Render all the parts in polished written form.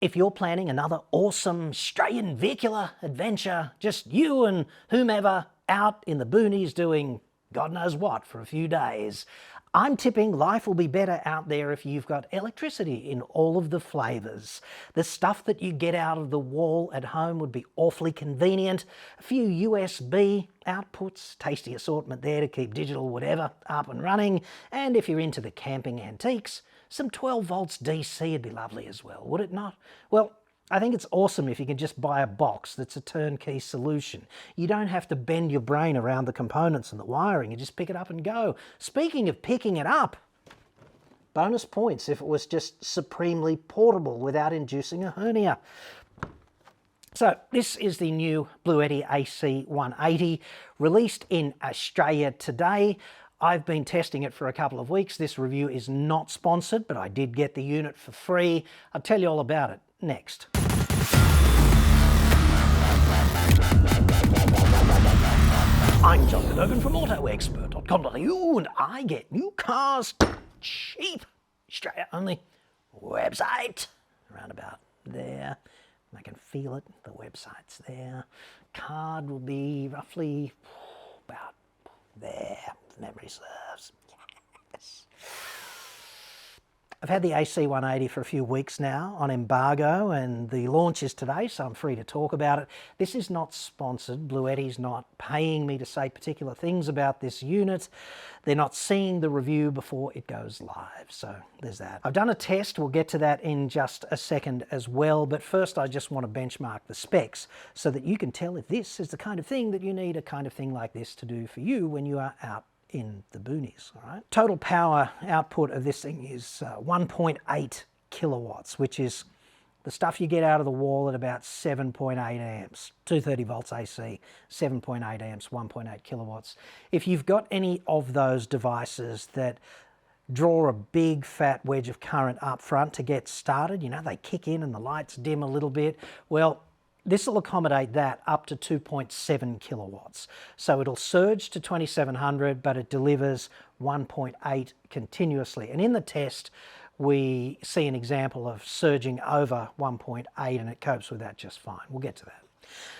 If you're planning another awesome Australian vehicular adventure, just you and whomever out in the boonies doing God knows what for a few days, I'm tipping life will be better out there if you've got electricity in all of the flavours. The stuff that you get out of the wall at home would be awfully convenient. A few USB outputs, tasty assortment there to keep digital whatever up and running. And if you're into the camping antiques, some 12 volts DC would be lovely as well, would it not? Well, I think it's awesome if you can just buy a box that's a turnkey solution. You don't have to bend your brain around the components and the wiring. You just pick it up and go. Speaking of picking it up, bonus points if it was just supremely portable without inducing a hernia. So this is the new Bluetti AC180, released in Australia today. I've been testing it for a couple of weeks. This review is not sponsored, but I did get the unit for free. I'll tell you all about it next. I'm John Cadogan from AutoExpert.com.au, and I get new cars cheap. Australia only website. Around about there. I can feel it. The website's there. Card will be roughly about there. If memory serves. Yes. I've had the AC180 for a few weeks now on embargo, and the launch is today, so I'm free to talk about it. This is not sponsored. Bluetti's not paying me to say particular things about this unit. They're not seeing the review before it goes live, so there's that. I've done a test. We'll get to that in just a second as well, but first I just want to benchmark the specs so that you can tell if this is the kind of thing that you need a kind of thing like this to do for you when you are out in the boonies. All right. Total power output of this thing is 1.8 kilowatts, which is the stuff you get out of the wall at about 7.8 amps, 230 volts AC, 7.8 amps, 1.8 kilowatts. If you've got any of those devices that draw a big fat wedge of current up front to get started, you know, they kick in and the lights dim a little bit, well, this will accommodate that up to 2.7 kilowatts. So it'll surge to 2700, but it delivers 1.8 continuously. And in the test, we see an example of surging over 1.8, and it copes with that just fine. We'll get to that.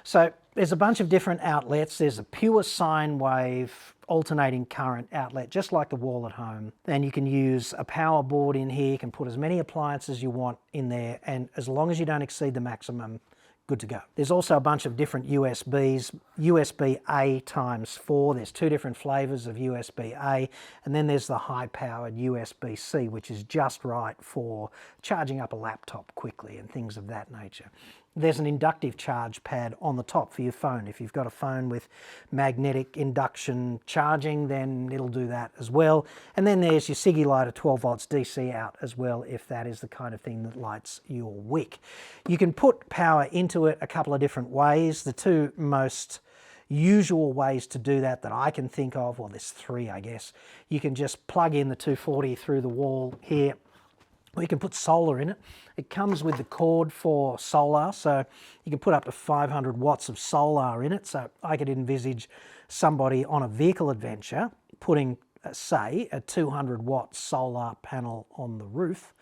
So there's a bunch of different outlets. There's a pure sine wave alternating current outlet, just like the wall at home. And you can use a power board in here. You can put as many appliances you want in there, and as long as you don't exceed the maximum, good to go. There's also a bunch of different USBs, USB-A times 4. There's two different flavors of USB-A, and then there's the high-powered USB-C, which is just right for charging up a laptop quickly and things of that nature. There's an inductive charge pad on the top for your phone. If you've got a phone with magnetic induction charging, then it'll do that as well. And then there's your Siggy lighter 12 volts DC out as well, if that is the kind of thing that lights your wick. You can put power into it a couple of different ways. The two most usual ways to do that I can think of, well, there's three, I guess. You can just plug in the 240 through the wall here. Or you can put solar in it. It comes with the cord for solar, so you can put up to 500 watts of solar in it. So I could envisage somebody on a vehicle adventure putting, say, a 200 watt solar panel on the roof,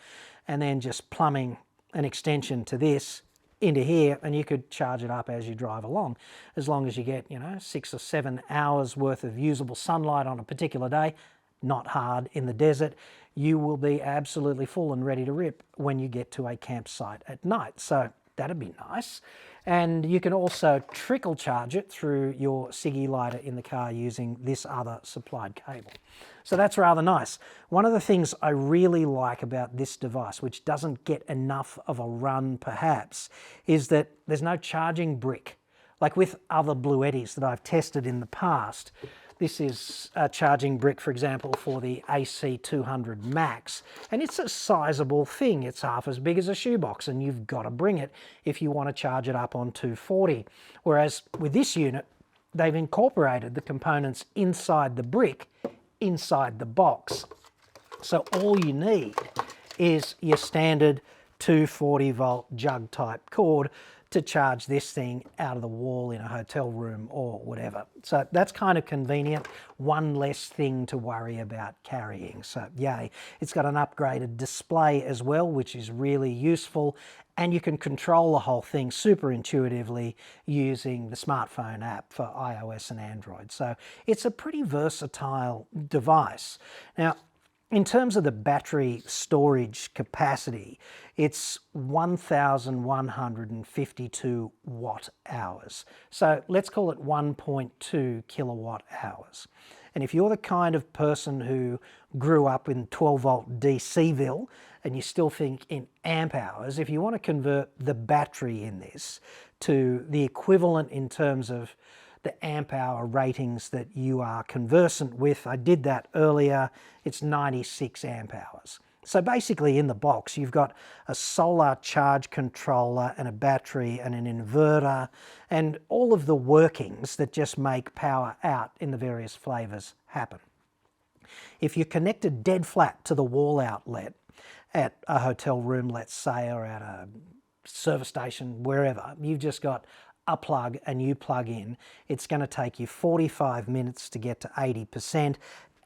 and then just plumbing an extension to this into here, and you could charge it up as you drive along. As long as you get, you know, 6 or 7 hours worth of usable sunlight on a particular day, not hard in the desert, you will be absolutely full and ready to rip when you get to a campsite at night. So that'd be nice. And you can also trickle charge it through your Siggy lighter in the car using this other supplied cable. So that's rather nice. One of the things I really like about this device, which doesn't get enough of a run perhaps, is that there's no charging brick. Like with other Bluettis that I've tested in the past, this is a charging brick, for example, for the AC200 Max, and it's a sizable thing. It's half as big as a shoebox, and you've got to bring it if you want to charge it up on 240. Whereas with this unit, they've incorporated the components inside the brick, inside the box. So all you need is your standard 240 volt jug type cord to charge this thing out of the wall in a hotel room or whatever. So that's kind of convenient. One less thing to worry about carrying. So yay. It's got an upgraded display as well, which is really useful. And you can control the whole thing super intuitively using the smartphone app for iOS and Android. So it's a pretty versatile device. Now, in terms of the battery storage capacity, it's 1,152 watt hours. So let's call it 1.2 kilowatt hours. And if you're the kind of person who grew up in 12 volt DCville and you still think in amp hours, if you want to convert the battery in this to the equivalent in terms of the amp hour ratings that you are conversant with, I did that earlier, it's 96 amp hours. So basically in the box you've got a solar charge controller and a battery and an inverter and all of the workings that just make power out in the various flavors happen. If you're connected dead flat to the wall outlet at a hotel room, let's say, or at a service station, wherever, you've just got a plug and you plug in, it's going to take you 45 minutes to get to 80%,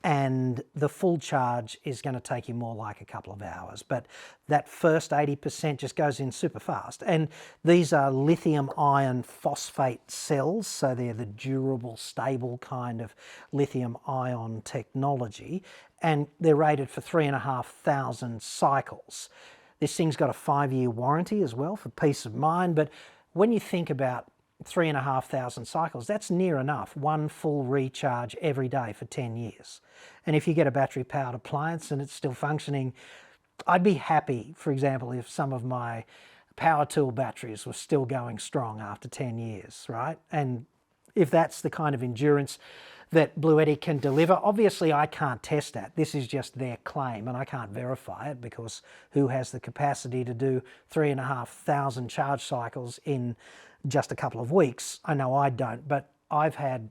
and the full charge is going to take you more like a couple of hours. But that first 80% just goes in super fast. And these are lithium iron phosphate cells, so they're the durable, stable kind of lithium ion technology, and they're rated for 3,500 cycles. This thing's got a 5-year warranty as well for peace of mind, but when you think about 3,500 cycles, that's near enough, one full recharge every day for 10 years. And if you get a battery powered appliance and it's still functioning, I'd be happy, for example, if some of my power tool batteries were still going strong after 10 years, right? And if that's the kind of endurance that Bluetti can deliver, obviously I can't test that. This is just their claim and I can't verify it, because who has the capacity to do 3,500 charge cycles in just a couple of weeks? I know I don't, but I've had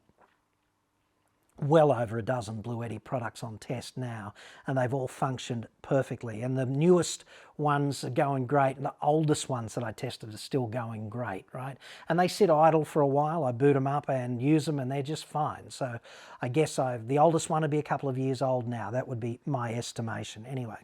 well over a dozen Bluetti products on test now, and they've all functioned perfectly. And the newest ones are going great, and the oldest ones that I tested are still going great, right? And they sit idle for a while. I boot them up and use them, and they're just fine. So I guess the oldest one would be a couple of years old now. That would be my estimation anyway.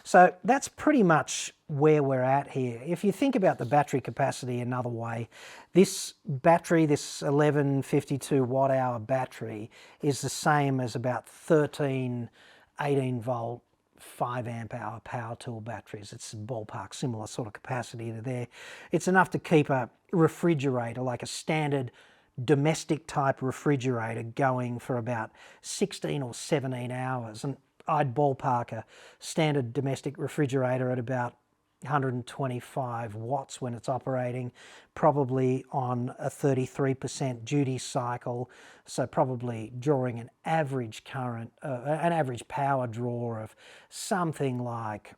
So that's pretty much where we're at here. If you think about the battery capacity another way, this battery, this 1152 watt hour battery, is the same as about 13 18 volt 5 amp hour power tool batteries. It's ballpark similar sort of capacity to there. It's enough to keep a refrigerator, like a standard domestic type refrigerator, going for about 16 or 17 hours. And I'd ballpark a standard domestic refrigerator at about 125 watts when it's operating, probably on a 33% duty cycle, so probably drawing an average current, an average power draw of something like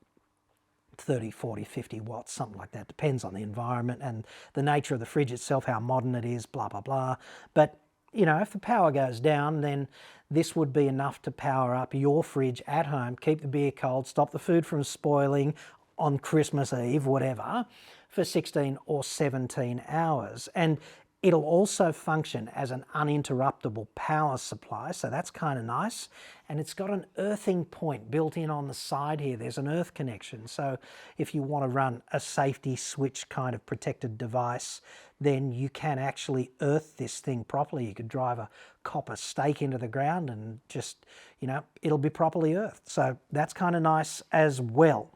30, 40, 50 watts, something like that. Depends on the environment and the nature of the fridge itself, how modern it is, blah, blah, blah. But, you know, if the power goes down, then this would be enough to power up your fridge at home, keep the beer cold, stop the food from spoiling on Christmas Eve, whatever, for 16 or 17 hours. And it'll also function as an uninterruptible power supply, so that's kind of nice. And it's got an earthing point built in on the side here. There's an earth connection, so if you want to run a safety switch kind of protected device, then you can actually earth this thing properly. You could drive a copper stake into the ground and just, you know, it'll be properly earthed. So that's kind of nice as well.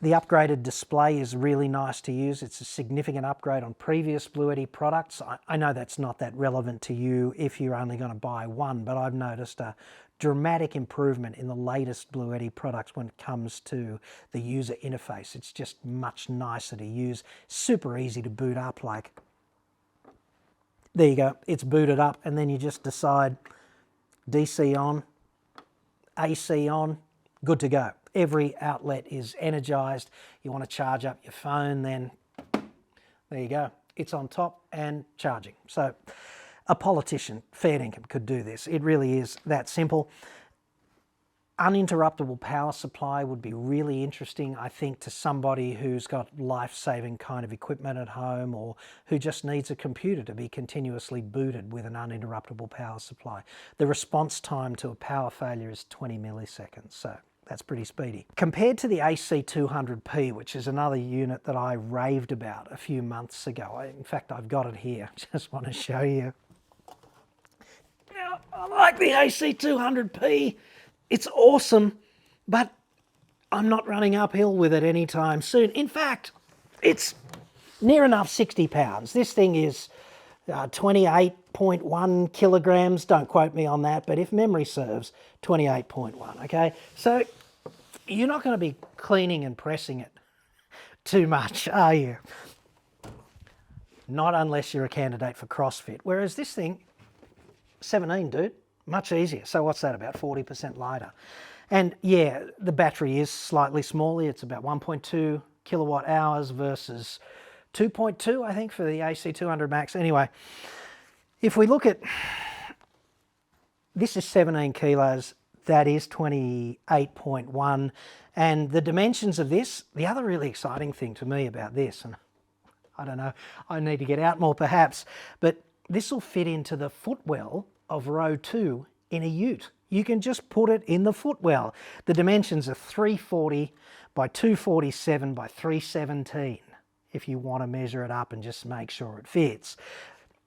The upgraded display is really nice to use. It's a significant upgrade on previous Bluetti products. I know that's not that relevant to you if you're only going to buy one, but I've noticed a dramatic improvement in the latest Bluetti products when it comes to the user interface. It's just much nicer to use, super easy to boot up. Like, there you go, it's booted up, and then you just decide DC on, AC on, good to go. Every outlet is energized. You want to charge up your phone, then there you go. It's on top and charging. So a politician, fair income, could do this. It really is that simple. Uninterruptible power supply would be really interesting, I think, to somebody who's got life-saving kind of equipment at home, or who just needs a computer to be continuously booted with an uninterruptible power supply. The response time to a power failure is 20 milliseconds. So That's pretty speedy. Compared to the AC200P, which is another unit that I raved about a few months ago. In fact, I've got it here. Just want to show you. Now, I like the AC200P. It's awesome, but I'm not running uphill with it anytime soon. In fact, it's near enough 60 pounds. This thing is 28.1 kilograms. Don't quote me on that, but if memory serves, 28.1, okay? So you're not going to be cleaning and pressing it too much, are you? Not unless you're a candidate for CrossFit. Whereas this thing, 17, dude, much easier. So what's that, about 40% lighter? And yeah, the battery is slightly smaller. It's about 1.2 kilowatt hours versus 2.2, I think, for the AC200 Max. Anyway, if we look at, this is 17 kilos, that is 28.1. And the dimensions of this, the other really exciting thing to me about this, and I don't know, I need to get out more perhaps, but this will fit into the footwell of row 2 in a ute. You can just put it in the footwell. The dimensions are 340 by 247 by 317 if you want to measure it up and just make sure it fits.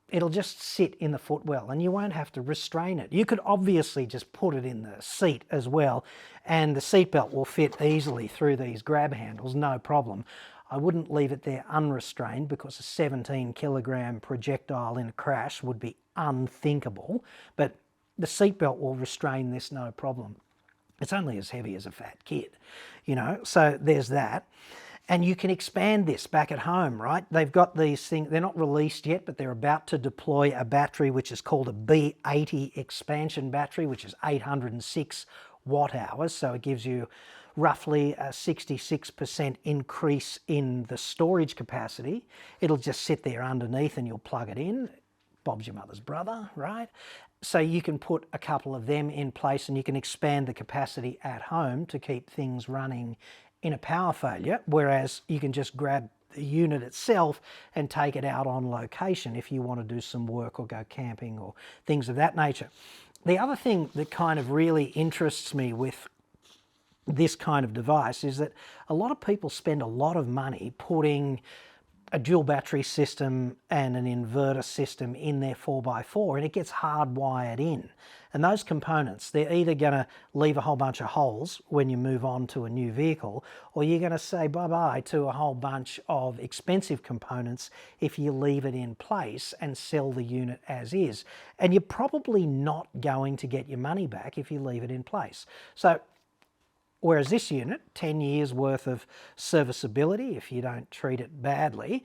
It'll just sit in the footwell and you won't have to restrain it. You could obviously just put it in the seat as well, and the seatbelt will fit easily through these grab handles, no problem. I wouldn't leave it there unrestrained because a 17 kilogram projectile in a crash would be unthinkable, but the seatbelt will restrain this no problem. It's only as heavy as a fat kid, you know, so there's that. And you can expand this back at home, right? They've got these things, they're not released yet, but they're about to deploy a battery which is called a B80 expansion battery, which is 806 watt hours. So it gives you roughly a 66% increase in the storage capacity. It'll just sit there underneath and you'll plug it in. Bob's your mother's brother, right? So you can put a couple of them in place and you can expand the capacity at home to keep things running in a power failure, whereas you can just grab the unit itself and take it out on location if you want to do some work or go camping or things of that nature. The other thing that kind of really interests me with this kind of device is that a lot of people spend a lot of money putting a dual battery system and an inverter system in their 4x4, and it gets hardwired in. And those components, they're either going to leave a whole bunch of holes when you move on to a new vehicle, or you're going to say bye-bye to a whole bunch of expensive components if you leave it in place and sell the unit as is. And you're probably not going to get your money back if you leave it in place. So whereas this unit, 10 years worth of serviceability if you don't treat it badly,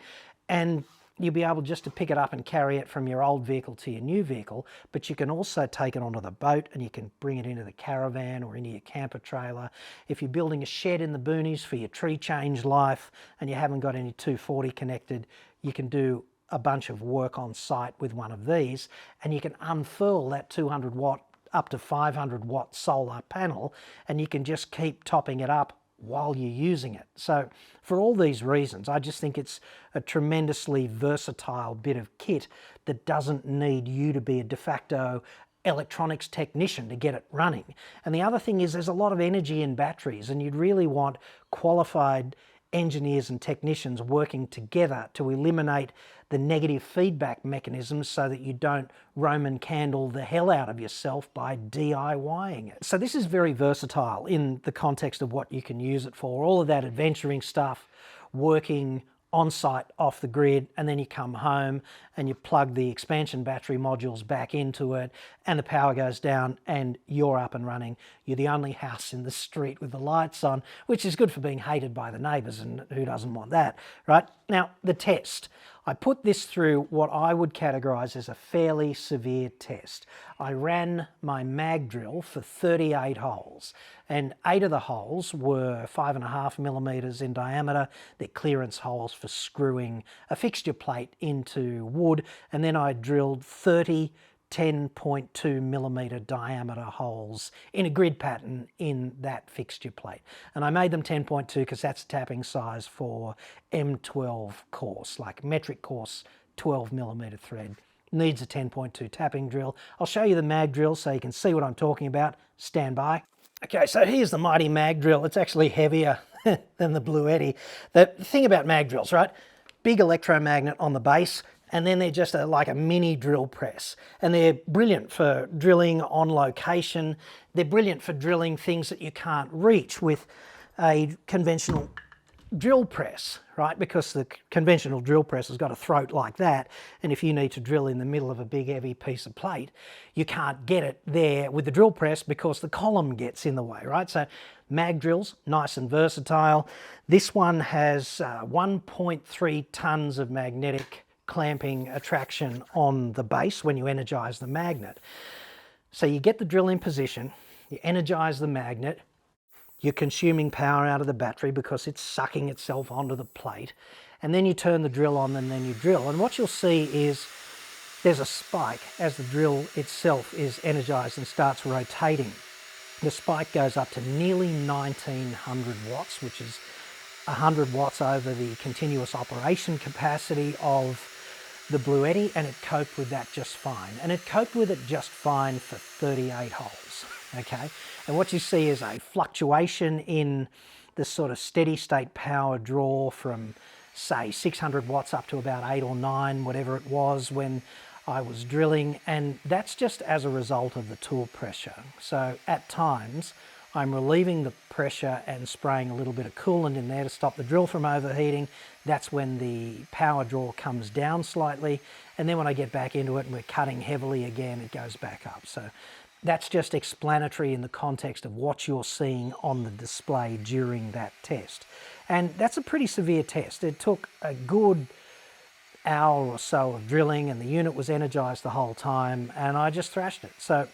and you'll be able just to pick it up and carry it from your old vehicle to your new vehicle, but you can also take it onto the boat and you can bring it into the caravan or into your camper trailer. If you're building a shed in the boonies for your tree change life and you haven't got any 240 connected, you can do a bunch of work on site with one of these, and you can unfurl that 200 watt up to 500 watt solar panel, and you can just keep topping it up while you're using it. So for all these reasons, I just think it's a tremendously versatile bit of kit that doesn't need you to be a de facto electronics technician to get it running. And the other thing is there's a lot of energy in batteries, and you'd really want qualified engineers and technicians working together to eliminate the negative feedback mechanisms so that you don't Roman candle the hell out of yourself by DIYing it. So this is very versatile in the context of what you can use it for. All of that adventuring stuff, working on site off the grid, and then you come home and you plug the expansion battery modules back into it and the power goes down and you're up and running. You're the only house in the street with the lights on, which is good for being hated by the neighbours, and who doesn't want that, right? Now, the test. I put this through what I would categorise as a fairly severe test. I ran my mag drill for 38 holes, and 8 of the holes were 5.5 millimetres in diameter. They're clearance holes for screwing a fixture plate into wood, and then I drilled 30 10.2 millimetre diameter holes in a grid pattern in that fixture plate. And I made them 10.2 because that's tapping size for M12 course, like metric course 12 millimetre thread. Needs a 10.2 tapping drill. I'll show you the mag drill so you can see what I'm talking about. Stand by. Okay, so here's the mighty mag drill. It's actually heavier than the Bluetti. The thing about mag drills, right? Big electromagnet on the base, and then they're just like a mini drill press. And they're brilliant for drilling on location. They're brilliant for drilling things that you can't reach with a conventional drill press, right? Because the conventional drill press has got a throat like that, and if you need to drill in the middle of a big heavy piece of plate, you can't get it there with the drill press because the column gets in the way, right? So mag drills, nice and versatile. This one has 1.3 tons of magnetic clamping attraction on the base when you energize the magnet. So you get the drill in position, you energize the magnet, you're consuming power out of the battery because it's sucking itself onto the plate. And then you turn the drill on and then you drill. And what you'll see is there's a spike as the drill itself is energized and starts rotating. The spike goes up to nearly 1900 watts, which is 100 watts over the continuous operation capacity of the Bluetti, and it coped with that just fine. And it coped with it just fine for 38 holes. Okay, and what you see is a fluctuation in the sort of steady state power draw from say 600 watts up to about 8 or 9, whatever it was when I was drilling, and that's just as a result of the tool pressure. So at times I'm relieving the pressure and spraying a little bit of coolant in there to stop the drill from overheating. That's when the power draw comes down slightly, and then when I get back into it and we're cutting heavily again, it goes back up. So that's just explanatory in the context of what you're seeing on the display during that test. And that's a pretty severe test. It took a good hour or so of drilling, and the unit was energized the whole time, and I just thrashed it. So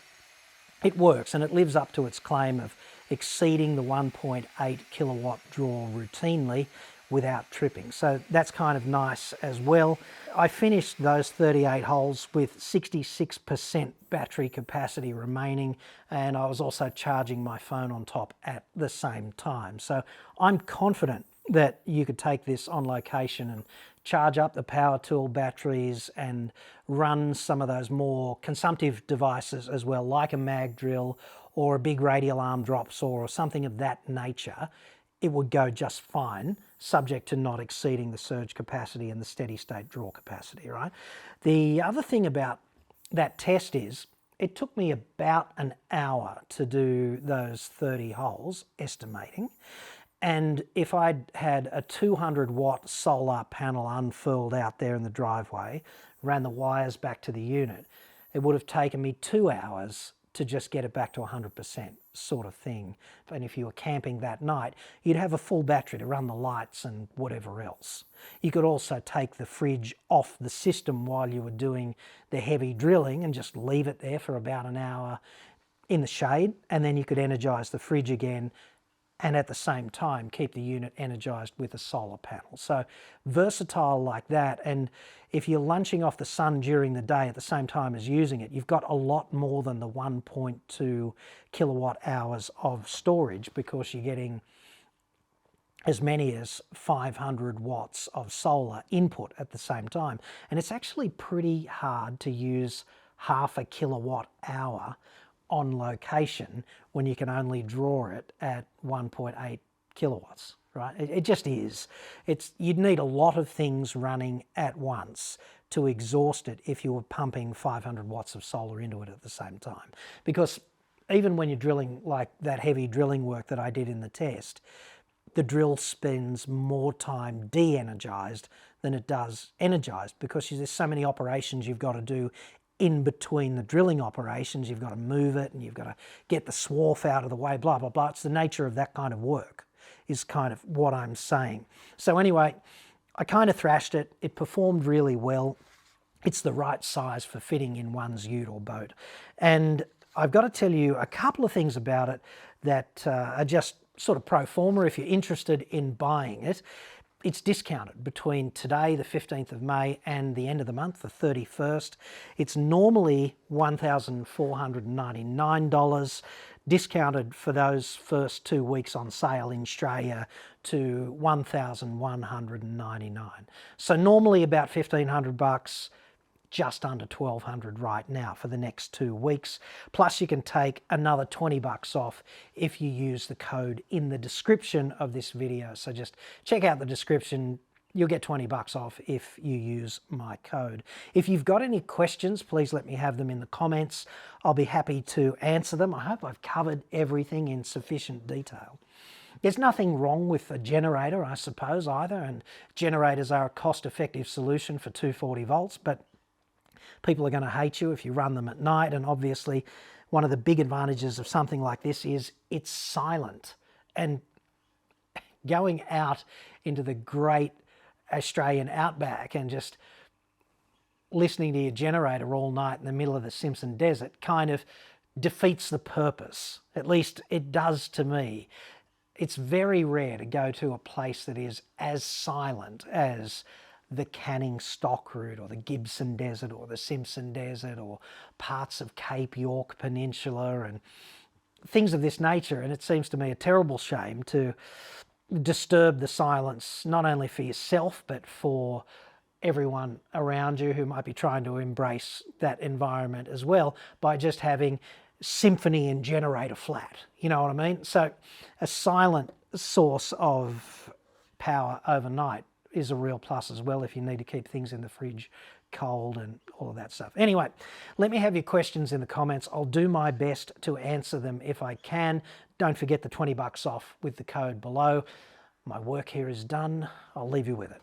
it works, and it lives up to its claim of exceeding the 1.8 kilowatt draw routinely without tripping. So that's kind of nice as well. I finished those 38 holes with 66% battery capacity remaining, and I was also charging my phone on top at the same time. So I'm confident that you could take this on location and charge up the power tool batteries and run some of those more consumptive devices as well, like a mag drill or a big radial arm drop saw or something of that nature. It would go just fine, subject to not exceeding the surge capacity and the steady state draw capacity, right? The other thing about that test is it took me about an hour to do those 30 holes, estimating. And if I'd had a 200 watt solar panel unfurled out there in the driveway, ran the wires back to the unit, it would have taken me 2 hours to just get it back to 100% sort of thing. And if you were camping that night, you'd have a full battery to run the lights and whatever else. You could also take the fridge off the system while you were doing the heavy drilling and just leave it there for about an hour in the shade, and then you could energize the fridge again and at the same time keep the unit energized with a solar panel. So versatile like that, and if you're lunching off the sun during the day at the same time as using it, you've got a lot more than the 1.2 kilowatt hours of storage, because you're getting as many as 500 watts of solar input at the same time. And it's actually pretty hard to use half a kilowatt hour on location when you can only draw it at 1.8 kilowatts, right? It just is. You'd need a lot of things running at once to exhaust it if you were pumping 500 watts of solar into it at the same time. Because even when you're drilling like that heavy drilling work that I did in the test, the drill spends more time de-energized than it does energized, because there's so many operations you've got to do in between the drilling operations. You've got to move it and you've got to get the swarf out of the way, blah, blah, blah. It's the nature of that kind of work is kind of what I'm saying. So anyway, I kind of thrashed it. It performed really well. It's the right size for fitting in one's ute or boat. And I've got to tell you a couple of things about it that are just sort of pro forma if you're interested in buying it. It's discounted between today, the 15th of May, and the end of the month, the 31st. It's normally $1,499, discounted for those first 2 weeks on sale in Australia to $1,199. So normally about $1,500, just under $1,200 right now for the next 2 weeks. Plus you can take another 20 bucks off if you use the code in the description of this video. So just check out the description. You'll get 20 bucks off if you use my code. If you've got any questions, please let me have them in the comments. I'll be happy to answer them. I hope I've covered everything in sufficient detail. There's nothing wrong with a generator, I suppose, either, and generators are a cost-effective solution for 240 volts, but people are going to hate you if you run them at night, and obviously one of the big advantages of something like this is it's silent. And going out into the great Australian outback and just listening to your generator all night in the middle of the Simpson Desert kind of defeats the purpose. At least it does to me. It's very rare to go to a place that is as silent as the Canning Stock Route or the Gibson Desert or the Simpson Desert or parts of Cape York Peninsula and things of this nature. And it seems to me a terrible shame to disturb the silence, not only for yourself, but for everyone around you who might be trying to embrace that environment as well by just having symphony and generator flat. You know what I mean? So a silent source of power overnight is a real plus as well if you need to keep things in the fridge cold and all of that stuff. Anyway, let me have your questions in the comments. I'll do my best to answer them if I can. Don't forget the 20 bucks off with the code below. My work here is done. I'll leave you with it.